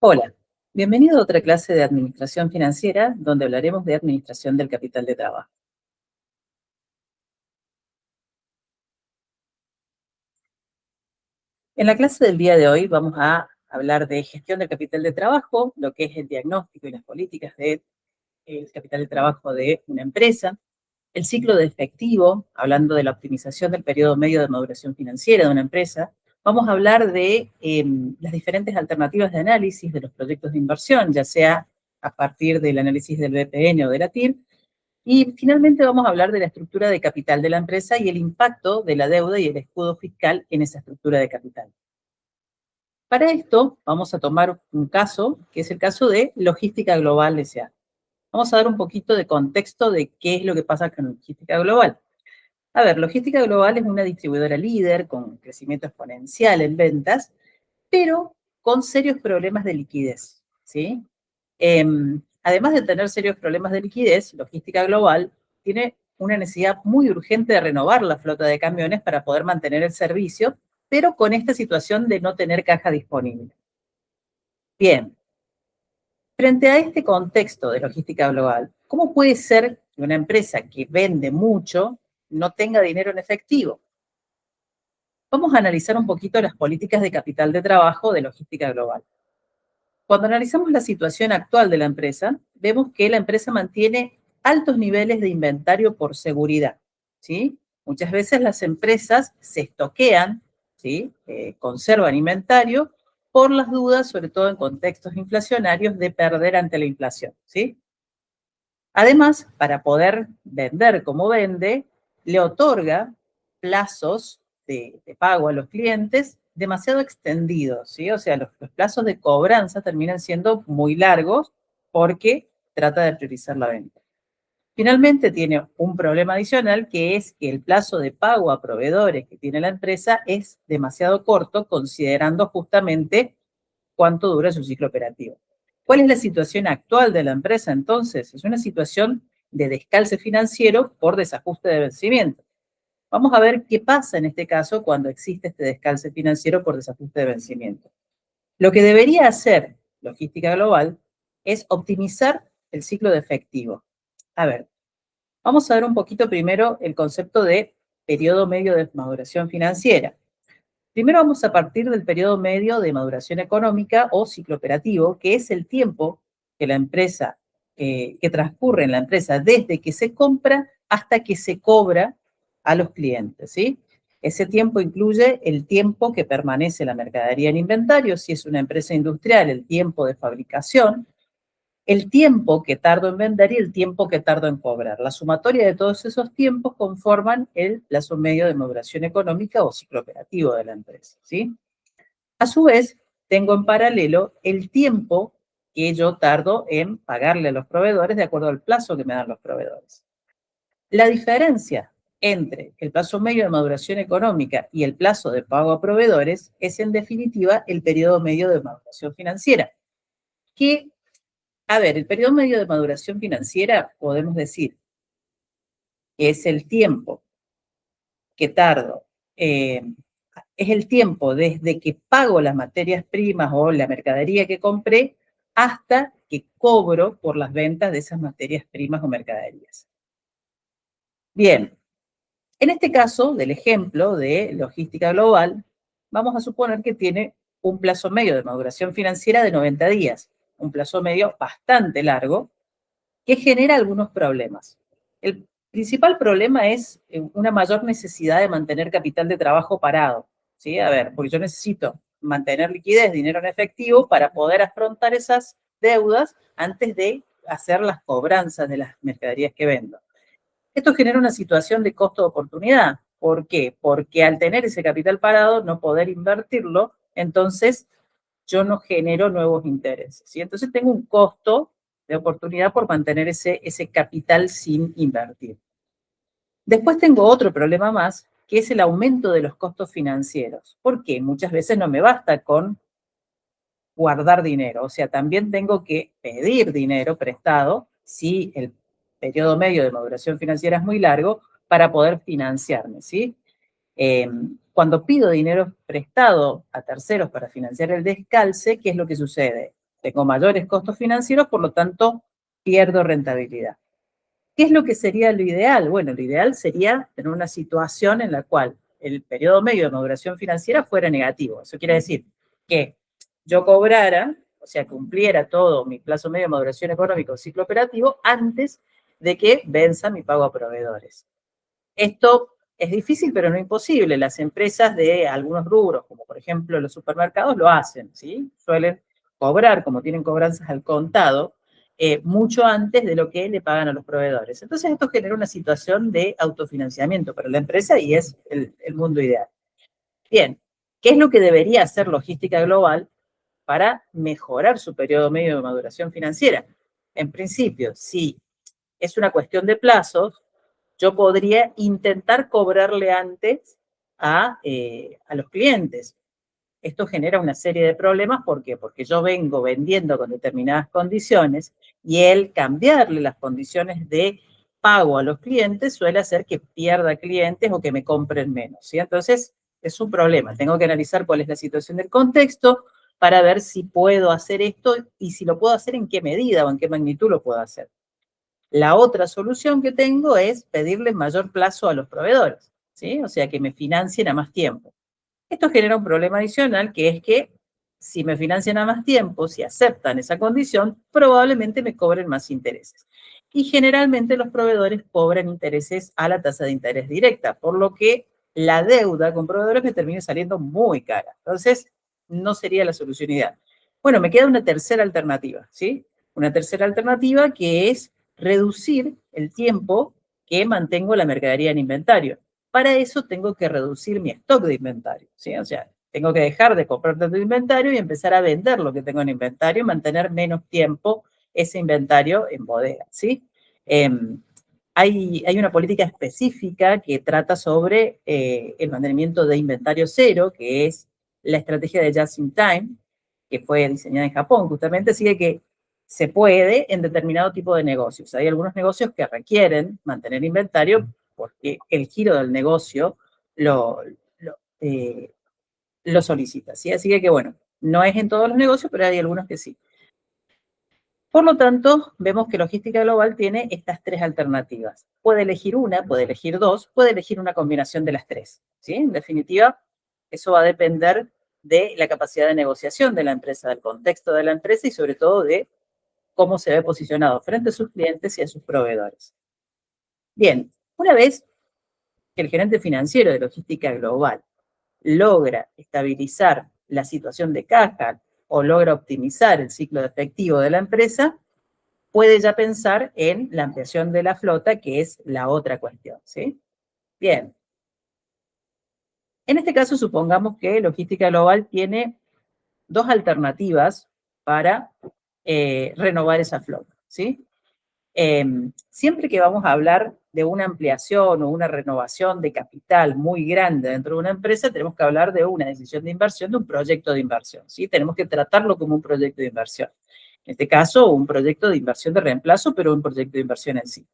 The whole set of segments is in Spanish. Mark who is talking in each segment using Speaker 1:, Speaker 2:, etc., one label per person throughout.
Speaker 1: Hola, bienvenido a otra clase de Administración Financiera, donde hablaremos de Administración del Capital de Trabajo. En la clase del día de hoy vamos a hablar de gestión del capital de trabajo, lo que es el diagnóstico y las políticas del capital de trabajo de una empresa, el ciclo de efectivo, hablando de la optimización del periodo medio de maduración financiera de una empresa. Vamos a hablar de las diferentes alternativas de análisis de los proyectos de inversión, ya sea a partir del análisis del BPN o de la TIR. Y finalmente vamos a hablar de la estructura de capital de la empresa y el impacto de la deuda y el escudo fiscal en esa estructura de capital. Para esto vamos a tomar un caso, que es el caso de Logística Global S.A. Vamos a dar un poquito de contexto de qué es lo que pasa con Logística Global. A ver, Logística Global es una distribuidora líder con crecimiento exponencial en ventas, pero con serios problemas de liquidez, ¿sí? Además de tener serios problemas de liquidez, Logística Global tiene una necesidad muy urgente de renovar la flota de camiones para poder mantener el servicio, pero con esta situación de no tener caja disponible. Bien, frente a este contexto de logística global, ¿cómo puede ser que una empresa que vende mucho no tenga dinero en efectivo? Vamos a analizar un poquito las políticas de capital de trabajo de logística global. Cuando analizamos la situación actual de la empresa, vemos que la empresa mantiene altos niveles de inventario por seguridad, ¿sí? Muchas veces las empresas se estoquean, ¿sí? Conservan inventario por las dudas, sobre todo en contextos inflacionarios, de perder ante la inflación, ¿sí? Además, para poder vender como vende, le otorga plazos de pago a los clientes demasiado extendidos, ¿sí? O sea, los plazos de cobranza terminan siendo muy largos porque trata de priorizar la venta. Finalmente, tiene un problema adicional, que es que el plazo de pago a proveedores que tiene la empresa es demasiado corto, considerando justamente cuánto dura su ciclo operativo. ¿Cuál es la situación actual de la empresa entonces? Es una situación de descalce financiero por desajuste de vencimiento. Vamos a ver qué pasa en este caso cuando existe este descalce financiero por desajuste de vencimiento. Lo que debería hacer Logística Global es optimizar el ciclo de efectivo. A ver, vamos a ver un poquito primero el concepto de periodo medio de maduración financiera. Primero vamos a partir del periodo medio de maduración económica o ciclo operativo, que es el tiempo que la empresa, que transcurre en la empresa desde que se compra hasta que se cobra a los clientes, ¿sí? Ese tiempo incluye el tiempo que permanece la mercadería en inventario, si es una empresa industrial, el tiempo de fabricación, el tiempo que tardo en vender y el tiempo que tardo en cobrar. La sumatoria de todos esos tiempos conforman el plazo medio de maduración económica o ciclo operativo de la empresa, ¿sí? A su vez, tengo en paralelo el tiempo que yo tardo en pagarle a los proveedores de acuerdo al plazo que me dan los proveedores. La diferencia entre el plazo medio de maduración económica y el plazo de pago a proveedores es, en definitiva, el periodo medio de maduración financiera, que, a ver, el periodo medio de maduración financiera podemos decir que es el tiempo que tardo, es el tiempo desde que pago las materias primas o la mercadería que compré hasta que cobro por las ventas de esas materias primas o mercaderías. Bien, en este caso del ejemplo de logística global, vamos a suponer que tiene un plazo medio de maduración financiera de 90 días, un plazo medio bastante largo, que genera algunos problemas. El principal problema es una mayor necesidad de mantener capital de trabajo parado, ¿sí? A ver, porque yo necesito mantener liquidez, dinero en efectivo, para poder afrontar esas deudas antes de hacer las cobranzas de las mercaderías que vendo. Esto genera una situación de costo de oportunidad. ¿Por qué? Porque al tener ese capital parado, no poder invertirlo, entonces yo no genero nuevos intereses, ¿sí? Entonces tengo un costo de oportunidad por mantener ese capital sin invertir. Después tengo otro problema más, que es el aumento de los costos financieros. ¿Por qué? Muchas veces no me basta con guardar dinero, o sea, también tengo que pedir dinero prestado si el periodo medio de maduración financiera es muy largo para poder financiarme, ¿sí? Cuando pido dinero prestado a terceros para financiar el descalce, ¿qué es lo que sucede? tengo mayores costos financieros, por lo tanto, pierdo rentabilidad. ¿Qué es lo que sería lo ideal? Bueno, lo ideal sería tener una situación en la cual el periodo medio de maduración financiera fuera negativo. Eso quiere decir que yo cobrara, o sea, cumpliera todo mi plazo medio de maduración económico, ciclo operativo, antes de que venza mi pago a proveedores. Esto es difícil, pero no imposible. Las empresas de algunos rubros, como por ejemplo los supermercados, lo hacen, ¿sí? Suelen cobrar, como tienen cobranzas al contado, mucho antes de lo que le pagan a los proveedores. Entonces esto genera una situación de autofinanciamiento para la empresa y es el mundo ideal. Bien, ¿qué es lo que debería hacer Logística Global para mejorar su periodo medio de maduración financiera? En principio, si es una cuestión de plazos, yo podría intentar cobrarle antes a los clientes. Esto genera una serie de problemas. ¿Por qué? Porque yo vengo vendiendo con determinadas condiciones y el cambiarle las condiciones de pago a los clientes suele hacer que pierda clientes o que me compren menos, ¿sí? Entonces, es un problema. Tengo que analizar cuál es la situación del contexto para ver si puedo hacer esto y si lo puedo hacer en qué medida o en qué magnitud lo puedo hacer. La otra solución que tengo es pedirle mayor plazo a los proveedores, ¿sí? O sea, que me financien a más tiempo. Esto genera un problema adicional, que es que si me financian a más tiempo, si aceptan esa condición, probablemente me cobren más intereses. Y generalmente los proveedores cobran intereses a la tasa de interés directa, por lo que la deuda con proveedores me termina saliendo muy cara. Entonces, no sería la solución ideal. Bueno, me queda una tercera alternativa, ¿sí? Una tercera alternativa que es reducir el tiempo que mantengo la mercadería en inventario. Para eso tengo que reducir mi stock de inventario, ¿sí? O sea, tengo que dejar de comprar tanto inventario y empezar a vender lo que tengo en inventario y mantener menos tiempo ese inventario en bodega, ¿sí? Hay una política específica que trata sobre el mantenimiento de inventario cero, que es la estrategia de Just in Time, que fue diseñada en Japón, justamente, así que se puede en determinado tipo de negocios. Hay algunos negocios que requieren mantener inventario porque el giro del negocio lo, eh, lo solicita, ¿sí? Así que, bueno, no es en todos los negocios, pero hay algunos que sí. Por lo tanto, vemos que Logística Global tiene estas tres alternativas. Puede elegir una, puede elegir dos, puede elegir una combinación de las tres, ¿sí? En definitiva, eso va a depender de la capacidad de negociación de la empresa, del contexto de la empresa y sobre todo de cómo se ve posicionado frente a sus clientes y a sus proveedores. Bien, una vez que el gerente financiero de Logística Global logra estabilizar la situación de caja o logra optimizar el ciclo de efectivo de la empresa, puede ya pensar en la ampliación de la flota, que es la otra cuestión, ¿sí? Bien. En este caso, supongamos que Logística Global tiene dos alternativas para renovar esa flota, ¿sí? Siempre que vamos a hablar de una ampliación o una renovación de capital muy grande dentro de una empresa, tenemos que hablar de una decisión de inversión, de un proyecto de inversión, ¿sí? Tenemos que tratarlo como un proyecto de inversión. En este caso, un proyecto de inversión de reemplazo, pero un proyecto de inversión en sí.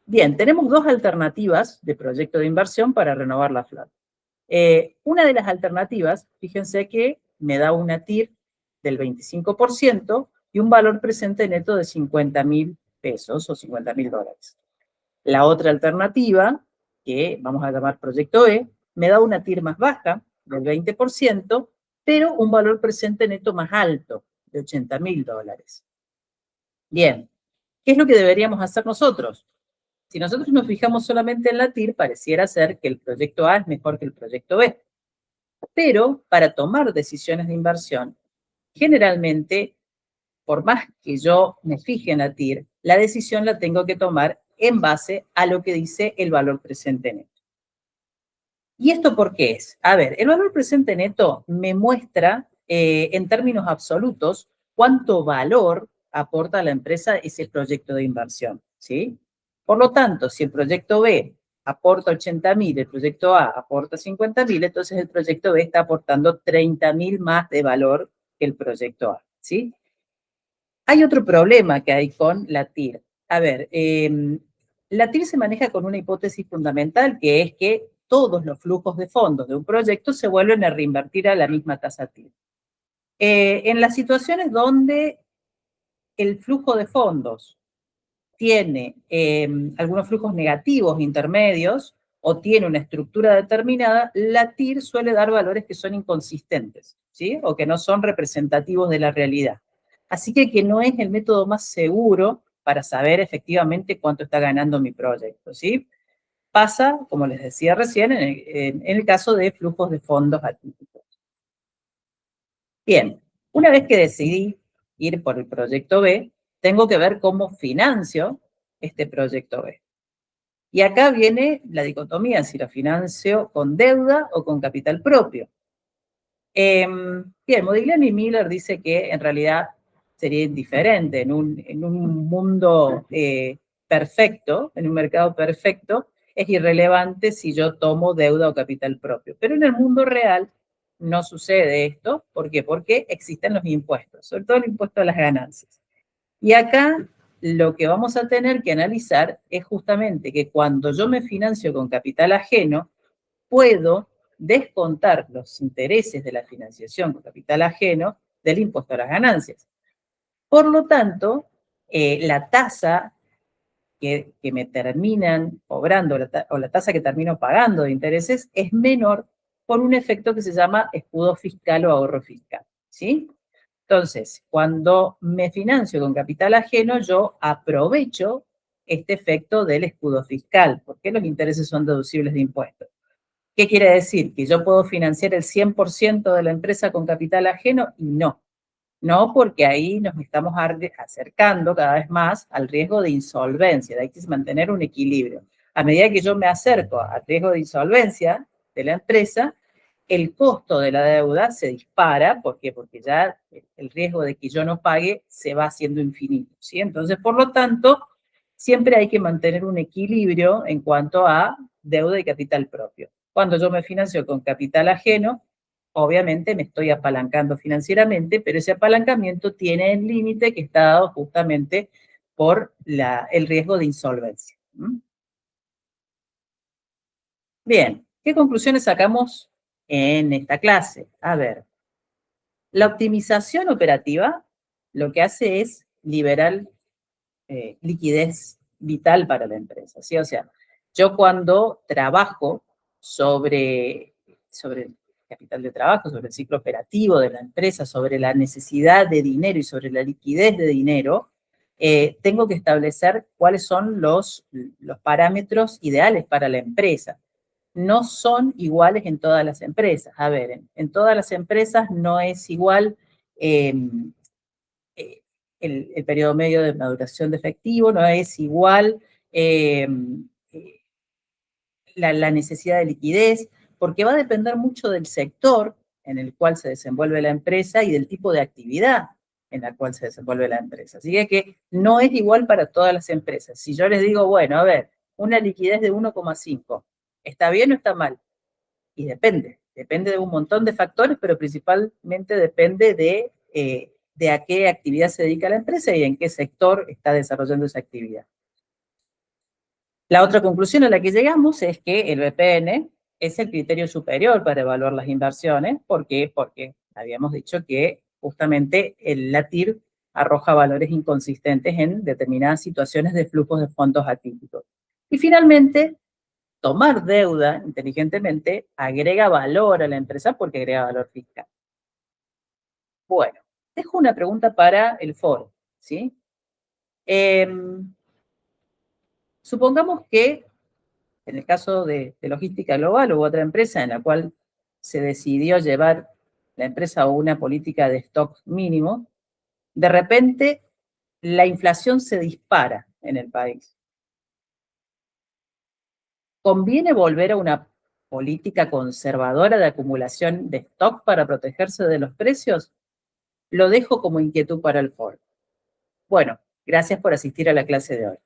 Speaker 1: Bien, tenemos dos alternativas de proyecto de inversión para renovar la flota. Una de las alternativas, fíjense que me da una TIR del 25% y un valor presente neto de 50.000 pesos o 50.000 dólares. La otra alternativa, que vamos a llamar proyecto E, me da una TIR más baja, del 20%, pero un valor presente neto más alto, de 80.000 dólares. Bien, ¿qué es lo que deberíamos hacer nosotros? Si nosotros nos fijamos solamente en la TIR, pareciera ser que el proyecto A es mejor que el proyecto B. Pero para tomar decisiones de inversión, generalmente, por más que yo me fije en la TIR, la decisión la tengo que tomar en base a lo que dice el valor presente neto. ¿Y esto por qué es? A ver, el valor presente neto me muestra en términos absolutos cuánto valor aporta a la empresa ese proyecto de inversión, ¿sí? Por lo tanto, si el proyecto B aporta 80.000, el proyecto A aporta 50.000, entonces el proyecto B está aportando 30.000 más de valor que el proyecto A, ¿sí? Hay otro problema que hay con la TIR. A ver, la TIR se maneja con una hipótesis fundamental, que es que todos los flujos de fondos de un proyecto se vuelven a reinvertir a la misma tasa TIR. En las situaciones donde el flujo de fondos tiene algunos flujos negativos intermedios o tiene una estructura determinada, la TIR suele dar valores que son inconsistentes, ¿sí? O que no son representativos de la realidad. Así que no es el método más seguro para saber efectivamente cuánto está ganando mi proyecto, ¿sí? Pasa, como les decía recién, en el caso de flujos de fondos atípicos. Bien, una vez que decidí ir por el proyecto B, tengo que ver cómo financio este proyecto B. Y acá viene la dicotomía, si lo financio con deuda o con capital propio. Bien, Modigliani y Miller dice que en realidad sería indiferente en un mundo perfecto, en un mercado perfecto, es irrelevante si yo tomo deuda o capital propio. Pero en el mundo real no sucede esto. ¿Por qué? Porque existen los impuestos, sobre todo el impuesto a las ganancias. Y acá lo que vamos a tener que analizar es justamente que cuando yo me financio con capital ajeno, puedo descontar los intereses de la financiación con capital ajeno del impuesto a las ganancias. Por lo tanto, la tasa que me terminan cobrando o la tasa que termino pagando de intereses es menor por un efecto que se llama escudo fiscal o ahorro fiscal, ¿sí? Entonces, cuando me financio con capital ajeno, yo aprovecho este efecto del escudo fiscal, porque los intereses son deducibles de impuestos. ¿Qué quiere decir? ¿Que yo puedo financiar el 100% de la empresa con capital ajeno? Y no. No, porque ahí nos estamos acercando cada vez más al riesgo de insolvencia, hay que mantener un equilibrio. A medida que yo me acerco al riesgo de insolvencia de la empresa, el costo de la deuda se dispara. ¿Por qué? Porque ya el riesgo de que yo no pague se va haciendo infinito, ¿sí? Entonces, por lo tanto, siempre hay que mantener un equilibrio en cuanto a deuda y capital propio. Cuando yo me financio con capital ajeno, obviamente me estoy apalancando financieramente, pero ese apalancamiento tiene el límite que está dado justamente por el riesgo de insolvencia. Bien, ¿qué conclusiones sacamos en esta clase? A ver, la optimización operativa lo que hace es liberar liquidez vital para la empresa, ¿sí? O sea, yo cuando trabajo sobre el capital de trabajo, sobre el ciclo operativo de la empresa, sobre la necesidad de dinero y sobre la liquidez de dinero, tengo que establecer cuáles son los parámetros ideales para la empresa. No son iguales en todas las empresas. A ver, en todas las empresas no es igual eh, el periodo medio de maduración de efectivo, no es igual eh, la necesidad de liquidez, porque va a depender mucho del sector en el cual se desenvuelve la empresa y del tipo de actividad en la cual se desenvuelve la empresa. Así que no es igual para todas las empresas. Si yo les digo, bueno, a ver, una liquidez de 1,5, ¿está bien o está mal? Y depende de un montón de factores, pero principalmente depende de a qué actividad se dedica la empresa y en qué sector está desarrollando esa actividad. La otra conclusión a la que llegamos es que el BPN es el criterio superior para evaluar las inversiones. ¿Por qué? Porque habíamos dicho que justamente la TIR arroja valores inconsistentes en determinadas situaciones de flujos de fondos atípicos. Y finalmente, tomar deuda inteligentemente agrega valor a la empresa porque agrega valor fiscal. Bueno, dejo una pregunta para el foro, ¿sí? Supongamos que en el caso de logística global hubo otra empresa en la cual se decidió llevar la empresa a una política de stock mínimo. De repente, la inflación se dispara en el país. ¿Conviene volver a una política conservadora de acumulación de stock para protegerse de los precios? Lo dejo como inquietud para el foro. Bueno, gracias por asistir a la clase de hoy.